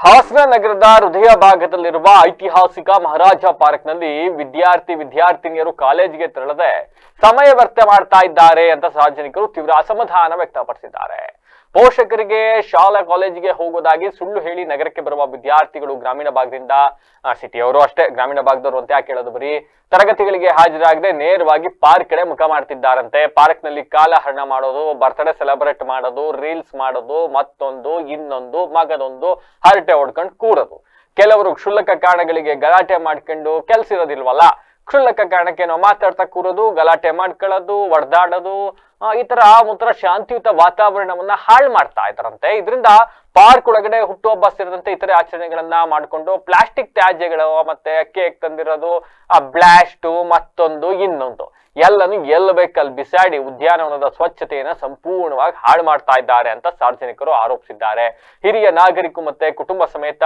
ಹಾಸನ ನಗರದ ಹೃದಯ ಭಾಗದಲ್ಲಿರುವ ಐತಿಹಾಸಿಕ ಮಹಾರಾಜ ಪಾರ್ಕ್ನಲ್ಲಿ ವಿದ್ಯಾರ್ಥಿನಿಯರು ಕಾಲೇಜಿಗೆ ತೆರಳದೆ ಸಮಯ ವ್ಯರ್ಥ ಮಾಡ್ತಾ ಇದ್ದಾರೆ ಅಂತ ಸಾರ್ವಜನಿಕರು ತೀವ್ರ ಅಸಮಾಧಾನ ವ್ಯಕ್ತಪಡಿಸಿದ್ದಾರೆ. ಪೋಷಕರಿಗೆ ಶಾಲಾ ಕಾಲೇಜಿಗೆ ಹೋಗೋದಾಗಿ ಸುಳ್ಳು ಹೇಳಿ ನಗರಕ್ಕೆ ಬರುವ ವಿದ್ಯಾರ್ಥಿಗಳು ಗ್ರಾಮೀಣ ಭಾಗದಿಂದ ಸಿಟಿಯವರು ಅಷ್ಟೇ ಗ್ರಾಮೀಣ ಭಾಗದವರು ಅಂತ ಯಾಕೆ ಹೇಳೋದು, ಬರೀ ತರಗತಿಗಳಿಗೆ ಹಾಜರಾಗದೆ ನೇರವಾಗಿ ಪಾರ್ಕ್ ಕಡೆ ಮುಖ ಮಾಡ್ತಿದ್ದಾರಂತೆ. ಪಾರ್ಕ್ ನಲ್ಲಿ ಕಾಲಹರಣ ಮಾಡೋದು, ಬರ್ತ್ಡೇ ಸೆಲೆಬ್ರೇಟ್ ಮಾಡೋದು, ರೀಲ್ಸ್ ಮಾಡೋದು, ಮತ್ತೊಂದು ಇನ್ನೊಂದು ಮಗದೊಂದು ಹರಟೆ ಹೊಡ್ಕೊಂಡು ಕೂರೋದು. ಕೆಲವರು ಕ್ಷುಲ್ಲಕ ಕಾರಣಗಳಿಗೆ ಗಲಾಟೆ ಮಾಡ್ಕೊಂಡು ಕೆಲ್ಸ ಇರೋದಿಲ್ವಲ್ಲ, ಕ್ಷುಲ್ಲಕ ಕಾರಣಕ್ಕೆ ನಾವು ಮಾತಾಡ್ತಾ ಕೂರೋದು, ಗಲಾಟೆ ಮಾಡ್ಕೊಳ್ಳೋದು, ಒಡೆದಾಡೋದು, ಈ ತರ ಒಂಥರ ಶಾಂತಿಯುತ ವಾತಾವರಣವನ್ನ ಹಾಳು ಮಾಡ್ತಾ ಇದ್ದಾರಂತೆ. ಇದರಿಂದ ಪಾರ್ಕ್ ಒಳಗಡೆ ಹುಟ್ಟುಹಬ್ಬ ಸೇರಿದಂತೆ ಇತರೆ ಆಚರಣೆಗಳನ್ನ ಮಾಡಿಕೊಂಡು ಪ್ಲಾಸ್ಟಿಕ್ ತ್ಯಾಜ್ಯಗಳು ಮತ್ತೆ ಕೇಕ್ ತಂದಿರೋದು, ಬ್ಲಾಸ್ಟ್ ಮತ್ತೊಂದು ಇನ್ನೊಂದು ಎಲ್ಲನೂ ಎಲ್ಲಿ ಬೇಕಲ್ಲಿ ಬಿಸಾಡಿ ಉದ್ಯಾನವನದ ಸ್ವಚ್ಛತೆಯನ್ನ ಸಂಪೂರ್ಣವಾಗಿ ಹಾಳು ಮಾಡ್ತಾ ಇದ್ದಾರೆ ಅಂತ ಸಾರ್ವಜನಿಕರು ಆರೋಪಿಸಿದ್ದಾರೆ. ಹಿರಿಯ ನಾಗರಿಕರು ಮತ್ತೆ ಕುಟುಂಬ ಸಮೇತ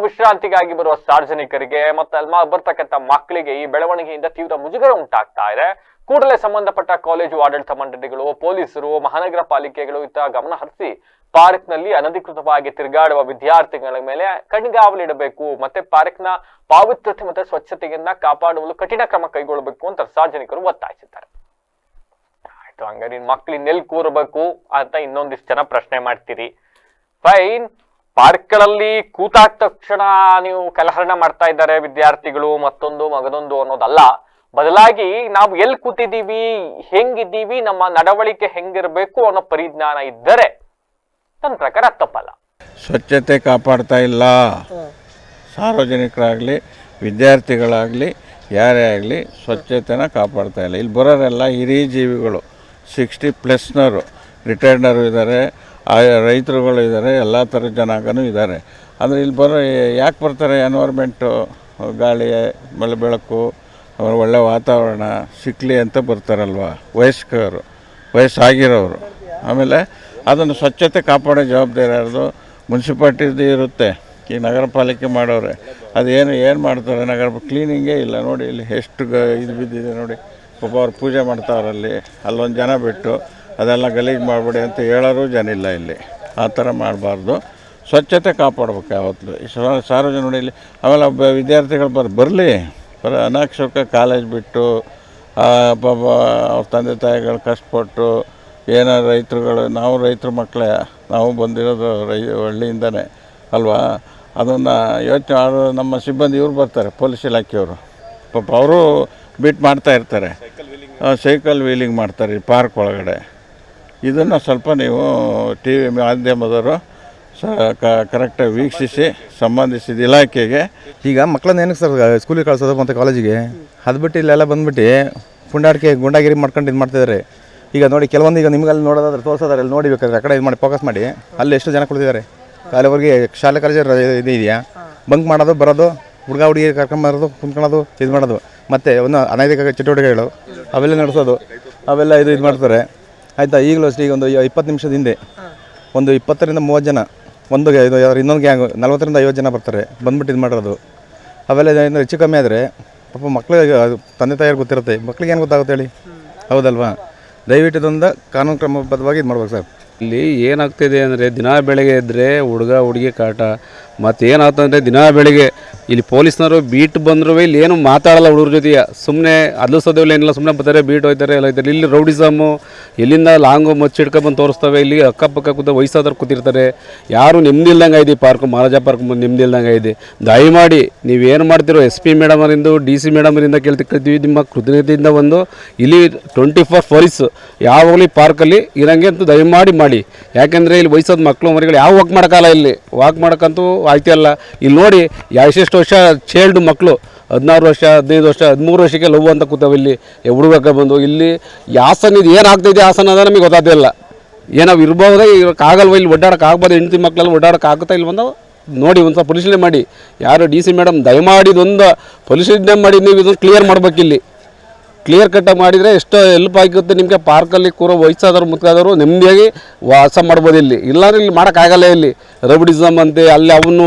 ವಿಶ್ರಾಂತಿಗಾಗಿ ಬರುವ ಸಾರ್ವಜನಿಕರಿಗೆ ಮತ್ತೆ ಅಲ್ಲಿ ಬರ್ತಕ್ಕಂಥ ಮಕ್ಕಳಿಗೆ ಈ ಬೆಳವಣಿಗೆಯಿಂದ ತೀವ್ರ ಮುಜುಗರ ಉಂಟಾಗ್ತಾ ಇದೆ. ಕೂಡಲೇ ಸಂಬಂಧಪಟ್ಟ ಕಾಲೇಜು ಆಡಳಿತ ಮಂಡಳಿಗಳು, ಪೊಲೀಸರು, ಮಹಾನಗರ ಪಾಲಿಕೆಗಳು ಇತ್ತ ಗಮನ ಹರಿಸಿ ಪಾರ್ಕ್ ನಲ್ಲಿ ಅನಧಿಕೃತವಾಗಿ ತಿರುಗಾಡುವ ವಿದ್ಯಾರ್ಥಿಗಳ ಮೇಲೆ ಕಣ್ಗಾವಲಿಡಬೇಕು, ಮತ್ತೆ ಪಾರ್ಕ್ನ ಪಾವಿತ್ರ್ಯತೆ ಮತ್ತೆ ಸ್ವಚ್ಛತೆಯನ್ನ ಕಾಪಾಡುವಲು ಕಠಿಣ ಕ್ರಮ ಕೈಗೊಳ್ಳಬೇಕು ಅಂತ ಸಾರ್ವಜನಿಕರು ಒತ್ತಾಯಿಸಿದ್ದಾರೆ. ಆಯ್ತು, ಹಂಗಾರೆ ಮಕ್ಳು ಇನ್ನೆಲ್ಲಿ ಕೂರಬೇಕು ಅಂತ ಇನ್ನೊಂದಿಷ್ಟು ಜನ ಪ್ರಶ್ನೆ ಮಾಡ್ತೀರಿ. ಫೈನ್, ಪಾರ್ಕ್ಗಳಲ್ಲಿ ಕೂತಾದ ತಕ್ಷಣ ನೀವು ಕಲಹರಣ ಮಾಡ್ತಾ ಇದ್ದಾರೆ ವಿದ್ಯಾರ್ಥಿಗಳು, ಮತ್ತೊಂದು ಮಗದೊಂದು ಅನ್ನೋದಲ್ಲ. ಬದಲಾಗಿ ನಾವು ಎಲ್ಲಿ ಕೂತಿದ್ದೀವಿ, ಹೆಂಗಿದ್ದೀವಿ, ನಮ್ಮ ನಡವಳಿಕೆ ಹೆಂಗಿರ್ಬೇಕು ಅನ್ನೋ ಪರಿಜ್ಞಾನ ಇದ್ದರೆ ನನ್ನ ಪ್ರಕಾರ ತಪ್ಪಲ್ಲ. ಸ್ವಚ್ಛತೆ ಕಾಪಾಡ್ತಾ ಇಲ್ಲ. ಸಾರ್ವಜನಿಕರಾಗಲಿ ವಿದ್ಯಾರ್ಥಿಗಳಾಗಲಿ ಯಾರೇ ಆಗಲಿ ಸ್ವಚ್ಛತೆನ ಕಾಪಾಡ್ತಾ ಇಲ್ಲ. ಇಲ್ಲಿ ಬರೋರೆಲ್ಲ ಹಿರಿಯ ಜೀವಿಗಳು, 60+ನವರು, ರಿಟೈರ್ಡ್ನವರು ಇದ್ದಾರೆ, ರೈತರುಗಳು ಇದ್ದಾರೆ, ಎಲ್ಲ ಥರದ ಜನಾಂಗನೂ ಇದ್ದಾರೆ. ಅಂದರೆ ಇಲ್ಲಿ ಯಾಕೆ ಬರ್ತಾರೆ? ಎನ್ವೈರ್ಮೆಂಟು, ಗಾಳಿ, ಮಳೆ ಬೆಳಕು, ಒಳ್ಳೆ ವಾತಾವರಣ ಸಿಕ್ಕಲಿ ಅಂತ ಬರ್ತಾರಲ್ವ ವಯಸ್ಕರು, ವಯಸ್ಸಾಗಿರೋರು. ಆಮೇಲೆ ಅದನ್ನು ಸ್ವಚ್ಛತೆ ಕಾಪಾಡೋ ಜವಾಬ್ದಾರಿ ಯಾರ್ದು? ಮುನ್ಸಿಪಾಲ್ಟಿದು ಇರುತ್ತೆ. ಈ ನಗರ ಪಾಲಿಕೆ ಮಾಡೋರೆ ಏನು ಮಾಡ್ತಾರೆ? ನಗರ ಕ್ಲೀನಿಂಗೇ ಇಲ್ಲ. ನೋಡಿ ಇಲ್ಲಿ ಎಷ್ಟು ಇದು ಬಿದ್ದಿದೆ ನೋಡಿ. ಪಾಪ ಅವ್ರು ಪೂಜೆ ಮಾಡ್ತಾವ್ರಲ್ಲಿ, ಅಲ್ಲೊಂದು ಜನ ಬಿಟ್ಟು ಅದೆಲ್ಲ ಗಲೀಜು ಮಾಡಿಬಿಡಿ ಅಂತ ಹೇಳೋರು ಜನ ಇಲ್ಲ ಇಲ್ಲಿ. ಆ ಥರ ಮಾಡಬಾರ್ದು. ಸ್ವಚ್ಛತೆ ಕಾಪಾಡ್ಬೇಕು ಯಾವತ್ತೂ. ಸಾರ್ವಜನಿಕ ನೋಡಿ ಇಲ್ಲಿ. ಆಮೇಲೆ ವಿದ್ಯಾರ್ಥಿಗಳು ಬರಲಿ, ಅನಾಕ್ಷಕ ಕಾಲೇಜ್ ಬಿಟ್ಟು ಪಾಪ ಅವ್ರ ತಂದೆ ತಾಯಿಗಳು ಕಷ್ಟಪಟ್ಟು ಏನೋ ರೈತರುಗಳು, ನಾವು ರೈತರ ಮಕ್ಕಳೇ, ನಾವು ಬಂದಿರೋದು ಹಳ್ಳಿಯಿಂದನೇ ಅಲ್ವಾ. ಅದನ್ನು ಯೋಚನೆ ನಮ್ಮ ಸಿಬ್ಬಂದಿ ಇವ್ರು ಬರ್ತಾರೆ, ಪೊಲೀಸ್ ಇಲಾಖೆಯವರು, ಪಾಪ ಅವರು ಬೀಟ್ ಮಾಡ್ತಾ ಇರ್ತಾರೆ, ಸೈಕಲ್ ವೀಲಿಂಗ್ ಮಾಡ್ತಾರೆ ಈ ಪಾರ್ಕ್ ಒಳಗಡೆ. ಇದನ್ನು ಸ್ವಲ್ಪ ನೀವು ಟಿ ವಿ ಮಾಧ್ಯಮದವರು ಕರೆಕ್ಟಾಗಿ ವೀಕ್ಷಿಸಿ ಸಂಬಂಧಿಸಿದ ಇಲಾಖೆಗೆ. ಈಗ ಮಕ್ಕಳನ್ನ ಏನಕ್ಕೆ ಸರ್ ಸ್ಕೂಲಿಗೆ ಕಳಿಸೋದು ಮತ್ತು ಕಾಲೇಜಿಗೆ, ಅದು ಬಿಟ್ಟು ಇಲ್ಲೆಲ್ಲ ಬಂದುಬಿಟ್ಟು ಪುಂಡಾಟಿಕೆ ಗುಂಡಾಗಿರಿ ಮಾಡ್ಕೊಂಡು ಇದು ಮಾಡ್ತಿದ್ದಾರೆ. ಈಗ ನೋಡಿ, ಕೆಲವೊಂದು ಈಗ ನಿಮಗಲ್ಲಿ ನೋಡೋದಾದ್ರೆ ತೋರಿಸೋದಾರೆ, ಅಲ್ಲಿ ನೋಡಿಬೇಕಾದ್ರೆ ಆ ಕಡೆ ಇದು ಮಾಡಿ ಫೋಕಸ್ ಮಾಡಿ ಅಲ್ಲಿ ಎಷ್ಟು ಜನ ಕೊಡ್ತಿದ್ದಾರೆ. ಕಾಲೇವರೆಗೆ ಶಾಲೆ ಕಾಲೇಜು ಇದು ಇದೆಯಾ, ಬಂಕ್ ಮಾಡೋದು, ಬರೋದು, ಹುಡುಗ ಹುಡುಗಿ ಕರ್ಕೊಂಬರೋದು, ಕುಂತ್ಕೊಳ್ಳೋದು, ಇದು ಮಾಡೋದು, ಮತ್ತು ಒಂದು ಅನೈತಿಕ ಚಟುವಟಿಕೆಗಳು ಅವೆಲ್ಲ ನಡೆಸೋದು, ಅವೆಲ್ಲ ಇದು ಮಾಡ್ತಾರೆ. ಆಯಿತಾ? ಈಗಲೂ ಅಷ್ಟೇ, ಈಗ ಒಂದು 20 ನಿಮಿಷದ ಹಿಂದೆ ಒಂದು 20ರಿಂದ 30 ಜನ, ಒಂದು ಇನ್ನೊಂದು ಗ್ಯಾಂಗು 40ರಿಂದ 50 ಜನ ಬರ್ತಾರೆ, ಬಂದ್ಬಿಟ್ಟು ಇದು ಮಾಡೋದು. ಅವೆಲ್ಲ ಹೆಚ್ಚು ಕಮ್ಮಿ ಆದರೆ ಪಾಪ ಮಕ್ಕಳಿಗೆ ತಂದೆ ತಾಯಿಯವ್ರಿಗೆ ಗೊತ್ತಿರುತ್ತೆ, ಮಕ್ಳಿಗೆ ಏನು ಗೊತ್ತಾಗುತ್ತೆ ಹೇಳಿ? ಹೌದಲ್ವಾ? ದಯವಿಟ್ಟು ಇದೊಂದು ಕಾನೂನು ಕ್ರಮಬದ್ಧವಾಗಿ ಇದು ಮಾಡ್ಬೇಕು ಸರ್. ಇಲ್ಲಿ ಏನಾಗ್ತಿದೆ ಅಂದರೆ, ದಿನ ಬೆಳಗ್ಗೆ ಇದ್ದರೆ ಹುಡುಗ ಹುಡುಗಿ ಕಾಟ, ಮತ್ತು ಏನಾಗ್ತಂದರೆ ದಿನ ಬೆಳಗ್ಗೆ ಇಲ್ಲಿ ಪೊಲೀಸ್ನವರು ಬೀಟ್ ಬಂದರೂ ಇಲ್ಲಿ ಏನು ಮಾತಾಡಲ್ಲ ಹುಡುಗರ ಜೊತೆಗೆ, ಸುಮ್ಮನೆ ಅದ್ಲಿಸೋದಿಲ್ಲ, ಏನಿಲ್ಲ, ಸುಮ್ಮನೆ ಬರ್ತಾರೆ, ಬೀಟ್ ಹೋಗ್ತಾರೆ, ಎಲ್ಲ ಇದ್ದಾರೆ. ಇಲ್ಲಿ ರೌಡಿಸಮ್ಮು ಎಲ್ಲಿಂದ ಲಾಂಗು ಮಚ್ಚಿಡ್ಕೊಂಡ್ಬಂದು ತೋರಿಸ್ತವೆ. ಇಲ್ಲಿ ಅಕ್ಕಪಕ್ಕ ಕೂತ ವಯಸ್ಸಾದ್ರು ಕೂತಿರ್ತಾರೆ. ಯಾರು ನೆಮ್ಮದಿ ಇಲ್ದಂಗೆ ಇದೆ ಈ ಪಾರ್ಕ್, ಮಹಾರಾಜ ಪಾರ್ಕ್ ನೆಮ್ಮದಿ ಇಲ್ದಂಗೆ ಇದೆ. ದಯಮಾಡಿ ನೀವೇನು ಮಾಡ್ತಿರೋ SP ಮೇಡಮರಿಂದ, DC ಮೇಡಮರಿಂದ ಕೇಳ್ತಿರ್ತೀವಿ, ನಿಮ್ಮ ಕೃತಜ್ಞತೆಯಿಂದ ಒಂದು ಇಲ್ಲಿ 24 ಪೊಲೀಸ್ ಯಾವಾಗಲೂ ಈ ಪಾರ್ಕಲ್ಲಿ ಇರೋಂಗೆ ಅಂತ ದಯಮಾಡಿ ಮಾಡಿ. ಯಾಕೆಂದರೆ ಇಲ್ಲಿ ವಯಸ್ಸಾದ ಮಕ್ಕಳು ಮರಿಗಳು ಯಾವ ವಾಕ್ ಮಾಡೋಕ್ಕಲ್ಲ, ಇಲ್ಲಿ ವಾಕ್ ಮಾಡೋಕ್ಕಂತೂ ಆಯ್ತಲ್ಲ. ಇಲ್ಲಿ ನೋಡಿ ಎಷ್ಟೆಷ್ಟು ವರ್ಷ ಚೈಲ್ಡ್ ಮಕ್ಕಳು, 16 ವರ್ಷ, 15 ವರ್ಷ, 13 ವರ್ಷಕ್ಕೆ ಲವ್ ಅಂತ ಕೂತಾವೆ ಇಲ್ಲಿ ಹುಡುಗಕ್ಕೆ ಬಂದು. ಇಲ್ಲಿ ಹಾಸನ ಇದು ಏನಾಗ್ತಾಯಿದೆ ಹಾಸನ ಅದ ನಮಗೆ ಗೊತ್ತಾಗ್ತಿಲ್ಲ. ನಾವು ಇರ್ಬೋದೇ, ಇರೋಕ್ಕಾಗಲ್ವ, ಇಲ್ಲಿ ಒಡ್ಡಾಡಕ್ಕೆ ಆಗ್ಬೋದು, ಹೆಂಡತಿ ಮಕ್ಕಳೆಲ್ಲ ಒಡ್ಡಾಡಕ್ಕೆ ಆಗುತ್ತಾ ಇಲ್ಲಿ ಬಂದು ನೋಡಿ, ಒಂದು ಸ್ವಲ್ಪ ಪರಿಶೀಲನೆ ಮಾಡಿ. ಯಾರು DC ಮೇಡಮ್ ದಯಮಾಡಿ ಇದೊಂದು ಪರಿಶೀಲನೆ ಮಾಡಿ, ನೀವು ಇದನ್ನು ಕ್ಲಿಯರ್ ಮಾಡ್ಬೇಕಿಲ್ಲಿ. ಕ್ಲಿಯರ್ ಕಟ್ಟಾಗಿ ಮಾಡಿದರೆ ಎಷ್ಟೋ ಹೆಲ್ಪ್ ಆಗುತ್ತೆ ನಿಮಗೆ. ಪಾರ್ಕಲ್ಲಿ ಕೂರೋ ವಯಸ್ಸಾದವರು ಮುತ್ಕಾದವರು ನೆಮ್ಮದಿಯಾಗಿ ವಾಸ ಮಾಡ್ಬೋದು ಇಲ್ಲಿ. ಇಲ್ಲಾಂದ್ರೆ ಇಲ್ಲಿ ಮಾಡೋಕ್ಕಾಗಲ್ಲ. ಇಲ್ಲಿ ರೌಡಿಸಮ್ ಅಂತೆ, ಅಲ್ಲಿ ಅವನೂರು